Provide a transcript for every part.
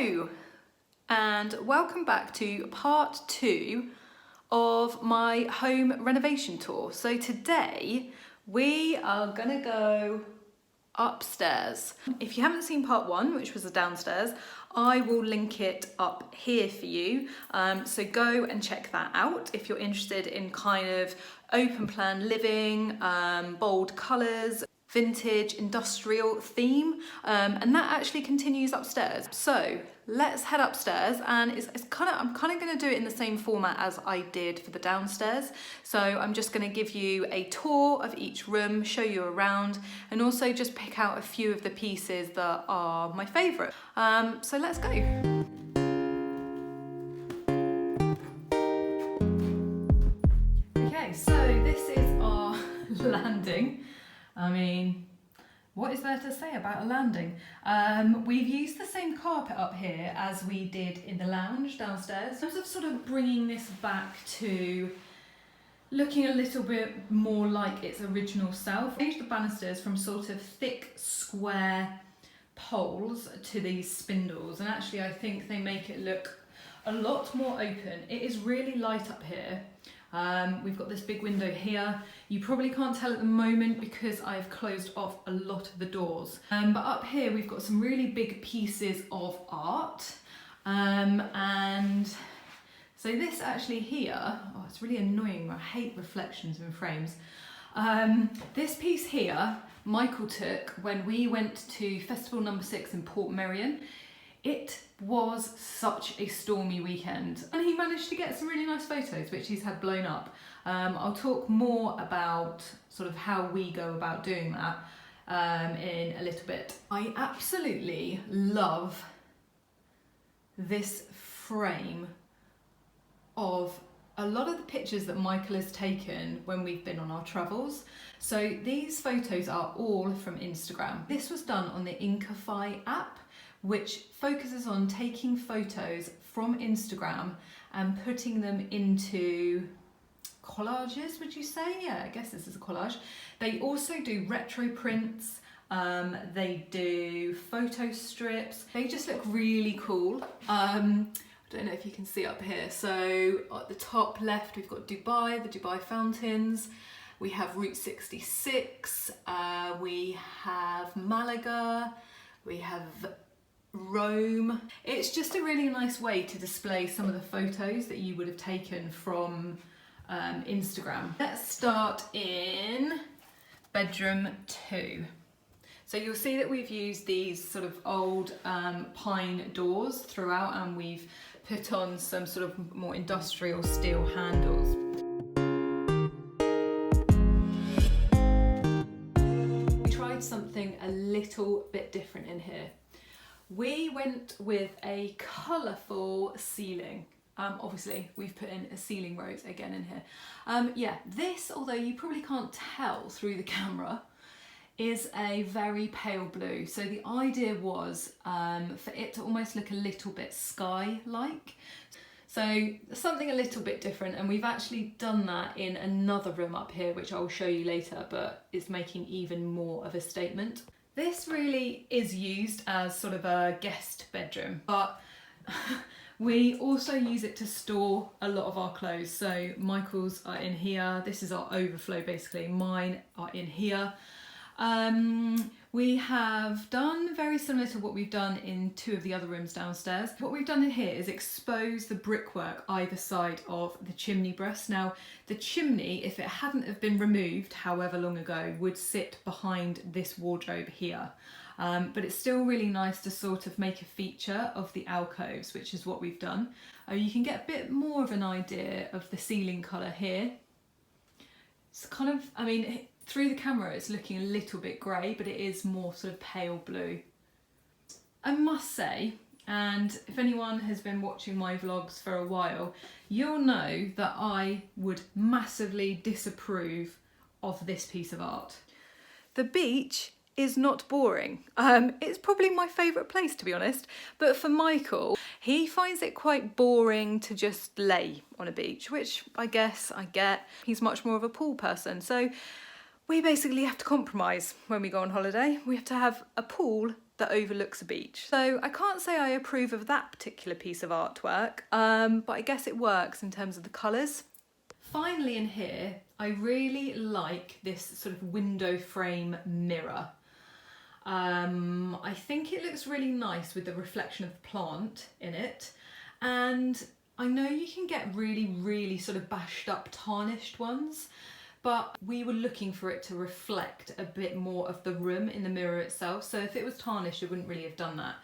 Hello and welcome back to part 2 of my home renovation tour. So today we are gonna go upstairs. If you haven't seen part 1, which was the downstairs, I will link it up here for you. So go and check that out if you're interested in kind of open plan living, bold colours, vintage industrial theme, and that actually continues upstairs. So let's head upstairs, and I'm kind of going to do it in the same format as I did for the downstairs. So I'm just going to give you a tour of each room, show you around, and also just pick out a few of the pieces that are my favourite. So let's go. Okay, so this is our landing. I mean, what is there to say about a landing? We've used the same carpet up here as we did in the lounge downstairs. In terms of sort of bringing this back to looking a little bit more like its original self, changed the banisters from sort of thick square poles to these spindles, and actually I think they make it look a lot more open. It is really light up here. We've got this big window here. You probably can't tell at the moment because I've closed off a lot of the doors. But up here we've got some really big pieces of art. And so this actually here, oh, it's really annoying. I hate reflections in frames. This piece here, Michael took when we went to Festival No. 6 in Portmeirion. It was such a stormy weekend, and he managed to get some really nice photos which he's had blown up. I'll talk more about sort of how we go about doing that in a little bit. I absolutely love this frame of a lot of the pictures that Michael has taken when we've been on our travels. So these photos are all from Instagram. This was done on the Incify app, which focuses on taking photos from Instagram and putting them into collages, would you say? Yeah, I guess this is a collage. They also do retro prints, they do photo strips. They just look really cool. I don't know if you can see up here. So at the top left, we've got Dubai, the Dubai fountains. We have Route 66, we have Malaga, we have Rome. It's just a really nice way to display some of the photos that you would have taken from Instagram. Let's start in bedroom 2. So you'll see that we've used these sort of old pine doors throughout, and we've put on some sort of more industrial steel handles. We tried something a little bit different in here. We went with a colourful ceiling. Obviously we've put in a ceiling rose again in here. Yeah, this, although you probably can't tell through the camera, is a very pale blue. So the idea was for it to almost look a little bit sky-like. So something a little bit different, and we've actually done that in another room up here, which I'll show you later, but is making even more of a statement. This really is used as sort of a guest bedroom, but we also use it to store a lot of our clothes. So Michael's are in here. This is our overflow basically. Mine are in here. We have done very similar to what we've done in 2 of the other rooms downstairs. What we've done in here is expose the brickwork either side of the chimney breast. Now, the chimney, if it hadn't have been removed however long ago, would sit behind this wardrobe here. But it's still really nice to sort of make a feature of the alcoves, which is what we've done. You can get a bit more of an idea of the ceiling colour here. It's kind of, I mean, through the camera it's looking a little bit grey, but it is more sort of pale blue. I must say, and if anyone has been watching my vlogs for a while, you'll know that I would massively disapprove of this piece of art. The beach is not boring. It's probably my favourite place, to be honest, but for Michael, he finds it quite boring to just lay on a beach, which I guess I get. He's much more of a pool person, so we basically have to compromise when we go on holiday. We have to have a pool that overlooks a beach. So I can't say I approve of that particular piece of artwork, but I guess it works in terms of the colours. Finally in here, I really like this sort of window frame mirror. I think it looks really nice with the reflection of the plant in it, and I know you can get really sort of bashed up tarnished ones, but we were looking for it to reflect a bit more of the room in the mirror itself, so if it was tarnished it wouldn't really have done that.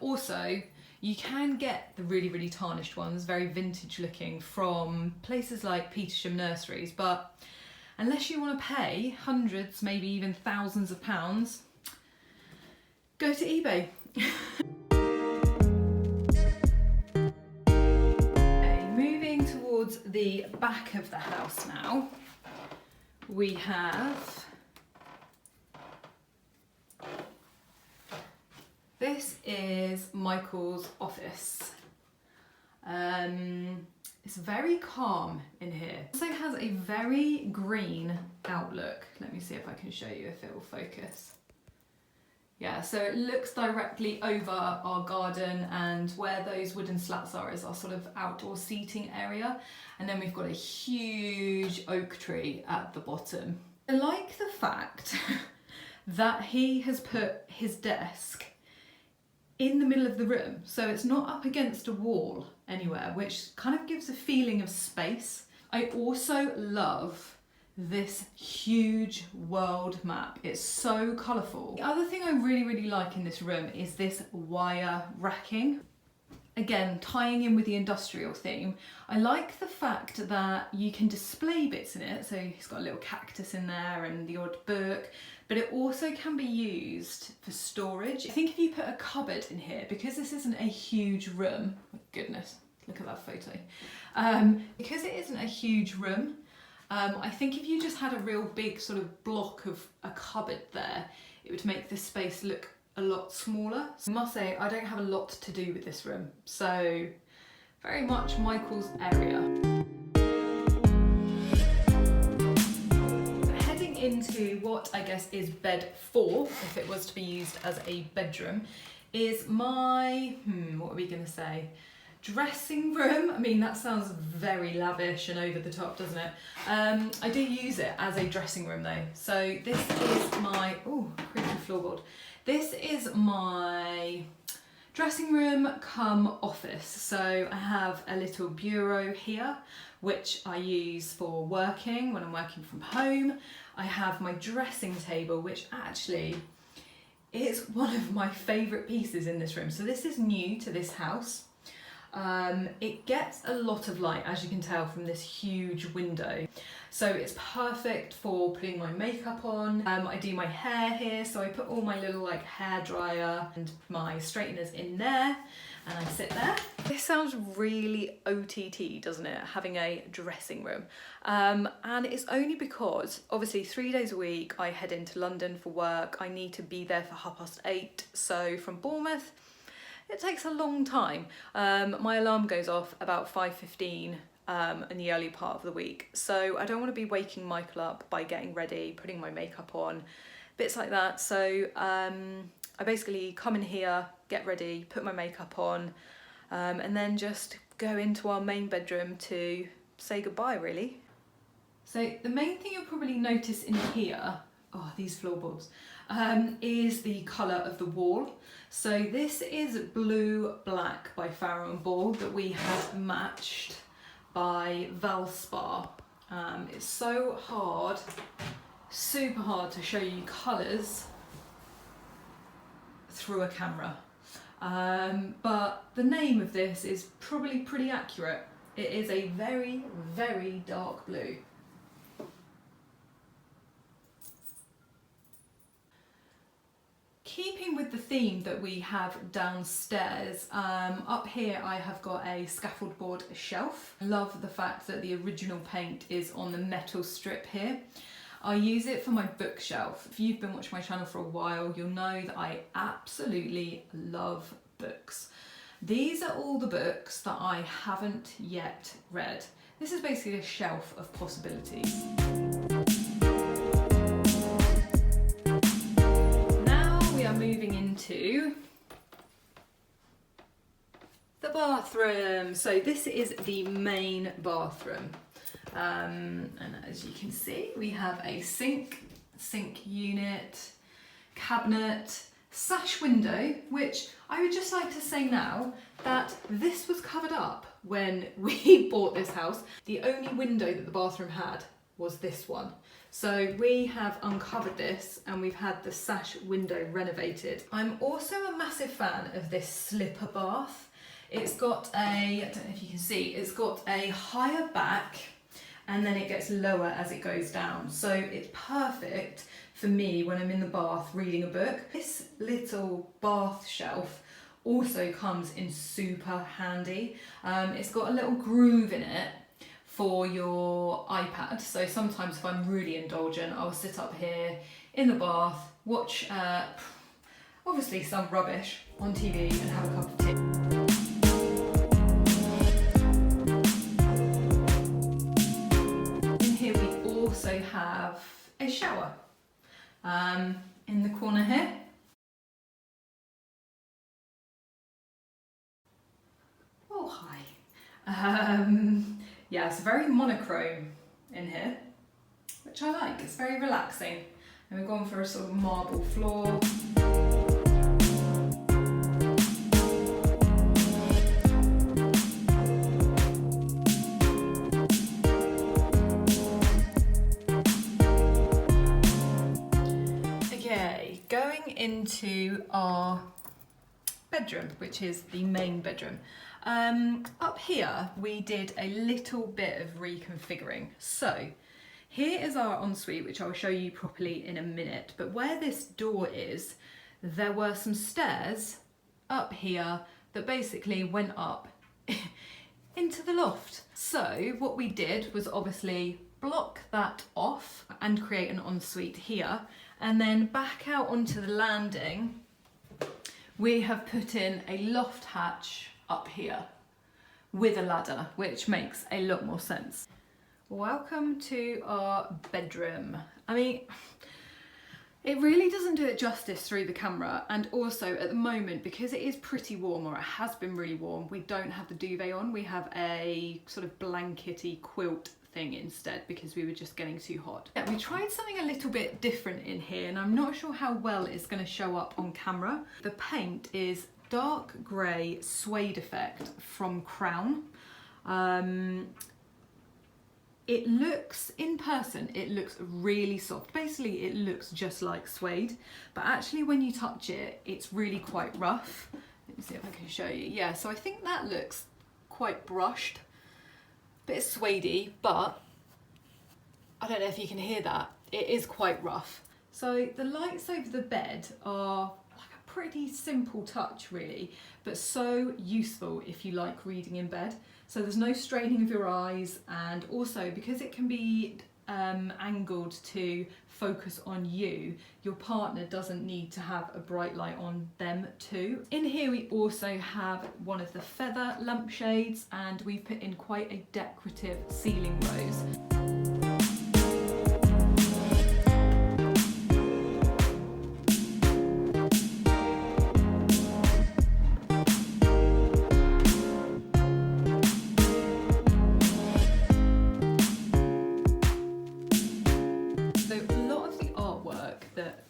Also, you can get the really tarnished ones, very vintage looking, from places like Petersham Nurseries, but unless you want to pay hundreds, maybe even thousands of pounds, go to eBay. Okay, moving towards the back of the house now, we have this is Michael's office. It's very calm in here. It also has a very green outlook. Let me see if I can show you if it will focus. Yeah, so it looks directly over our garden, and where those wooden slats are is our sort of outdoor seating area. And then we've got a huge oak tree at the bottom. I like the fact that he has put his desk in the middle of the room, so it's not up against a wall anywhere, which kind of gives a feeling of space. I also love this huge world map. It's so colourful. The other thing I really like in this room is this wire racking. Again, tying in with the industrial theme, I like the fact that you can display bits in it. So he's got a little cactus in there and the odd book, but it also can be used for storage. I think if you put a cupboard in here, because this isn't a huge room, oh goodness, look at that photo. Because it isn't a huge room, I think if you just had a real big sort of block of a cupboard there, it would make this space look a lot smaller. I must say, I don't have a lot to do with this room, so very much Michael's area. Heading into what I guess is bed 4, if it was to be used as a bedroom, is my, what are we gonna say? Dressing room. I mean, that sounds very lavish and over the top, doesn't it? I do use it as a dressing room though. So this is my, oh, creaky floorboard. This is my dressing room cum office. So I have a little bureau here, which I use for working when I'm working from home. I have my dressing table, which actually is one of my favourite pieces in this room. So this is new to this house. It gets a lot of light, as you can tell from this huge window. So it's perfect for putting my makeup on. I do my hair here, so I put all my little like hair dryer and my straighteners in there, and I sit there. This sounds really OTT, doesn't it? Having a dressing room. And it's only because obviously 3 days a week I head into London for work. I need to be there for 8:30. So from Bournemouth, it takes a long time. My alarm goes off about 5:15 in the early part of the week. So I don't want to be waking Michael up by getting ready, putting my makeup on, bits like that. So I basically come in here, get ready, put my makeup on, and then just go into our main bedroom to say goodbye, really. So the main thing you'll probably notice in here, oh, these floorboards, is the colour of the wall. So this is Blue Black by Farrow & Ball that we have matched by Valspar. It's so hard, super hard to show you colours through a camera. But the name of this is probably pretty accurate. It is a very dark blue. Keeping with the theme that we have downstairs, up here I have got a scaffold board shelf. Love the fact that the original paint is on the metal strip here. I use it for my bookshelf. If you've been watching my channel for a while, you'll know that I absolutely love books. These are all the books that I haven't yet read. This is basically a shelf of possibilities. moving into the bathroom. So this is the main bathroom. And as you can see, we have a sink unit, cabinet, sash window, which I would just like to say now that this was covered up when we bought this house. The only window that the bathroom had was this one. So we have uncovered this and we've had the sash window renovated. I'm also a massive fan of this slipper bath. It's got a, I don't know if you can see, it's got a higher back and then it gets lower as it goes down. So it's perfect for me when I'm in the bath reading a book. This little bath shelf also comes in super handy. It's got a little groove in it for your iPad. So sometimes if I'm really indulgent, I'll sit up here in the bath, watch obviously some rubbish on TV and have a cup of tea. Also have a shower in the corner here. Oh, hi. Yeah, it's very monochrome in here, which I like. It's very relaxing. And we've gone for a sort of marble floor. Going into our bedroom, which is the main bedroom. Up here we did a little bit of reconfiguring. So here is our ensuite, which I'll show you properly in a minute, but where this door is, there were some stairs up here that basically went up into the loft. So what we did was obviously block that off and create an ensuite here. And then back out onto the landing, we have put in a loft hatch up here with a ladder, which makes a lot more sense. Welcome to our bedroom. I mean, it really doesn't do it justice through the camera, and also at the moment, because it is pretty warm, or it has been really warm, we don't have the duvet on. We have a sort of blankety quilt thing instead because we were just getting too hot. Yeah, we tried something a little bit different in here, and I'm not sure how well it's going to show up on camera. The paint is dark grey suede effect from Crown. It looks, in person, it looks really soft. Basically, it looks just like suede, but actually when you touch it, it's really quite rough. Let me see if I can show you. Yeah, so I think that looks quite brushed. Bit suedey, but I don't know if you can hear that. It is quite rough. So the lights over the bed are like a pretty simple touch really, but so useful if you like reading in bed. So there's no straining of your eyes, and also because it can be angled to focus on you, your partner doesn't need to have a bright light on them too. In here we also have one of the feather lampshades, and we've put in quite a decorative ceiling rose.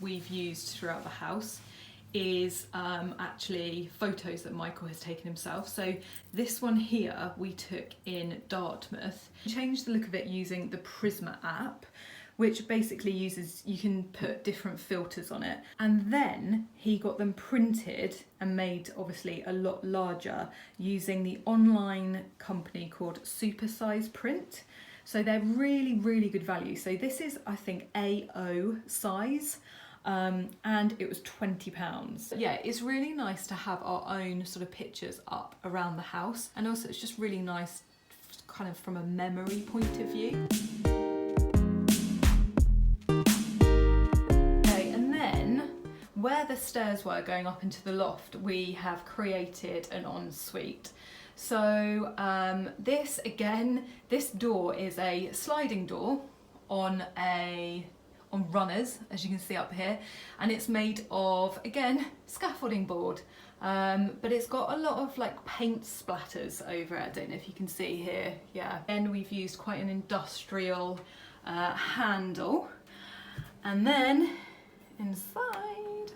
We've used throughout the house is actually photos that Michael has taken himself. So this one here we took in Dartmouth. We changed the look of it using the Prisma app, which basically uses, you can put different filters on it, and then he got them printed and made obviously a lot larger using the online company called Supersize Print. So they're really, really good value. So this is, I think, AO size. And it was £20. Yeah, it's really nice to have our own sort of pictures up around the house, and also it's just really nice kind of from a memory point of view. Okay, and then where the stairs were going up into the loft, we have created an ensuite. So this door is a sliding door on on runners, as you can see up here, and it's made of, again, scaffolding board, but it's got a lot of like paint splatters over it. I don't know if you can see here. Yeah, and we've used quite an industrial handle, and then inside,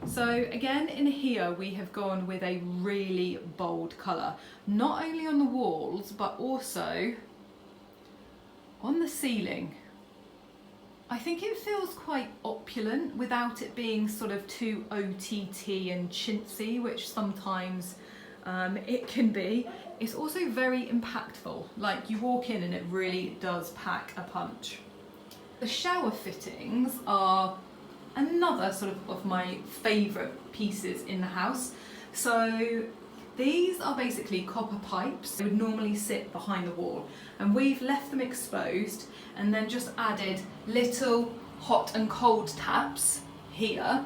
so again in here we have gone with a really bold colour, not only on the walls but also on the ceiling. I think it feels quite opulent without it being sort of too OTT and chintzy, which sometimes it can be. It's also very impactful, like you walk in and it really does pack a punch. The shower fittings are another sort of my favourite pieces in the house. So these are basically copper pipes. They would normally sit behind the wall, and we've left them exposed and then just added little hot and cold taps here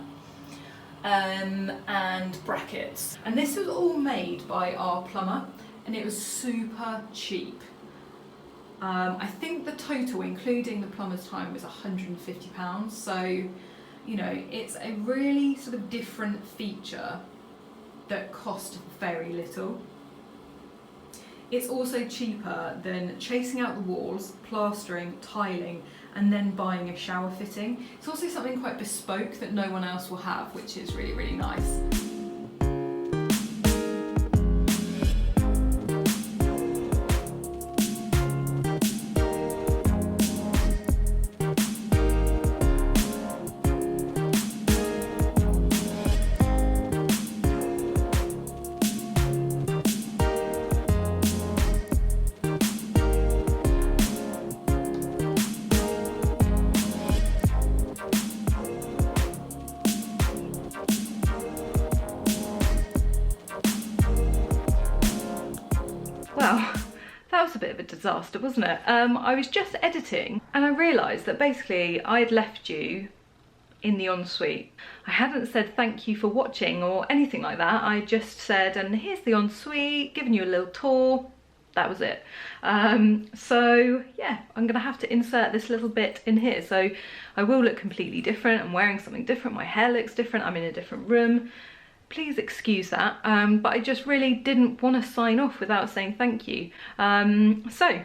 and brackets. And this was all made by our plumber, and it was super cheap. I think the total, including the plumber's time, was £150. So, you know, it's a really sort of different feature that cost very little. It's also cheaper than chasing out the walls, plastering, tiling, and then buying a shower fitting. It's also something quite bespoke that no one else will have, which is really, really nice. Well, that was a bit of a disaster, wasn't it? I was just editing and I realised that basically I'd left you in the ensuite. I hadn't said thank you for watching or anything like that. I just said, and here's the ensuite, giving you a little tour. That was it. So yeah, I'm gonna have to insert this little bit in here. So I will look completely different. I'm wearing something different. My hair looks different. I'm in a different room. Please excuse that, but I just really didn't want to sign off without saying thank you. So,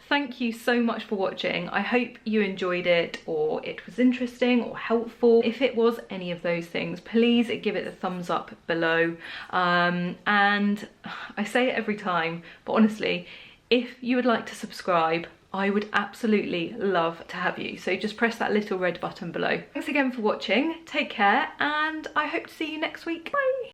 thank you so much for watching. I hope you enjoyed it, or it was interesting or helpful. If it was any of those things, please give it a thumbs up below. And I say it every time, but honestly, if you would like to subscribe, I would absolutely love to have you. So just press that little red button below. Thanks again for watching, take care, and I hope to see you next week. Bye!